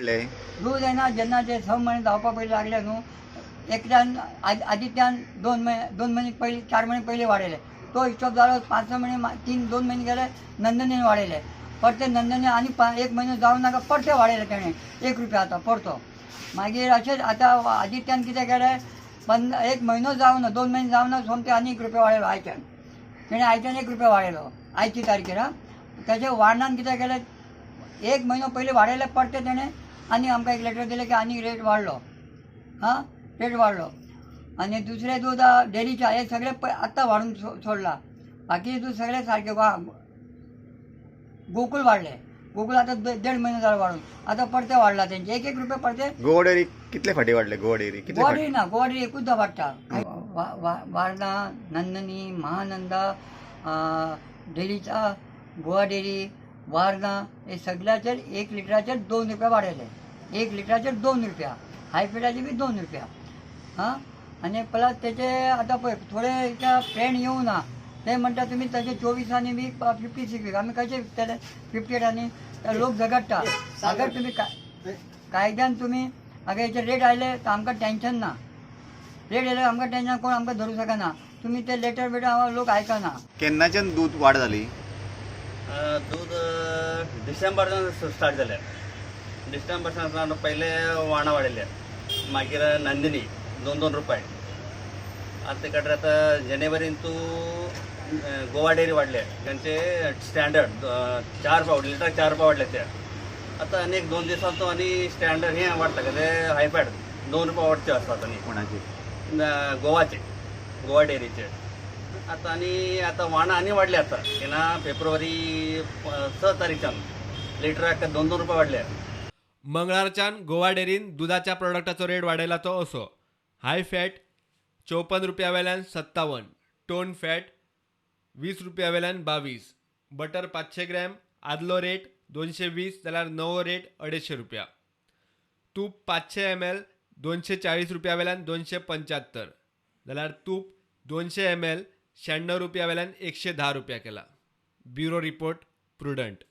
वाढले? दूध आहे ना, ज्यांना जे 6 महिने धावपा पहिले लागले न्हू, एकट्यान आदित्यान 2 महिने पहिले 4 महिने पहिले वाढेले. तो हिशोब झाला 5-6 महिने 2 महिने गेले नंदनीने वाढेले. परते नंदनी आणि 1 महिने जाऊन नाका परते वाढेले त्याने 1 रुपया आता परतो. मागीर अशेंच आता आदित्यान कितें केलें 1 म्हयनो जावना 2 महिने जावना सोमते आनी 1 रुपया वाडयलो आयच्यान. तेणें आयच्यान 1 रुपया वाडयलो आयची तारखेर. तेजे वाडनान कितें केलें 1 म्हयनो पयलीं वाडयले परते तेणें आनी आमकां एक लेटर दिलें की आनी रेट वाडलो. रेट वाडलो. आनी दुसरें दूद डेअरीचे हे सगळे आत्तां वाडून सोडला. बाकी दूध सगळे सारके गोकुळ वाडले. गोकुळ आता 1.5 महिने झाला वाढून आता परते वाढला त्यांचे 1-1 रुपये परते. गोवा डेअरी कितले फाटी वाढले? गोवा डेअरी कितले फाटी? गोवाडी ना गोवाडी एकूचदा वाडटा. वारणा नंदनी महानंदा डेअरीचा गोवा डेअरी वारणा हे सगळ्याचेर 1 लिटराचेर 2 रुपया वाडयले. 1 लिटराचेर 2 रुपया हायफेटाचे बी 2 रुपया. आनी प्लस तेचे आतां पळय थोडे फ्रेंड येवना ते म्हणटा तुमी तशें 24 बी 56 वीक आमी कशें विकतले 58 लोक झगडटा. अगर तुमी कायद्यान तुमी अगर हेचे रेट आयले तर आमकां टेन्शन ना. रेट येयले आमकां टेन्शन कोण आमकां धरूं शकना. तुमी ते लेटर बिटर लोक आयकना. केन्नाच्यान दूध वाड जाली? दूध डिसेंबरच्यान स्टार्ट जालें. डिसेंबरच्यान पहिले वाणा वाडयले मागीर नंदिनी 2-2 रुपये. आतां ते खातीर आतां जानेवारीन तूं गोवा डेअरी वाडले त्यांचे स्टँडर्ड 4 रुपये लिटर 4 रुपये वाडले ते. आतां आनी 1-2 दिसान तो आनी स्टँडर्ड हें वाडटा ते हायफॅट 2 रुपये वाडचे आसतात आनी कोणाची? गोवाचे गोवा डेअरीचे. आतां वाणा आनी वाडले आतां केन्ना फेब्रुवारी 6 तारीखच्यान लिटराक 2-2 रुपये वाडले. मंगळारच्यान गोवा डेअरीन दुधाच्या प्रोडक्टाचो रेट वाडयला तो असो: हाय फॅट 54 रुपया वेल्यान 57, टोन फॅट 20 रुपया वेल्यान 22, बटर 500 ग्रॅम आदलो रेट 220 जाल्यार नवो रेट 250 रुपया, तूप 500 ml 240 रुपया वेल्यान 275 जाल्यार तूप 200 ml 96 रुपया वेल्यान 110 रुपया केला. Bureau report prudent.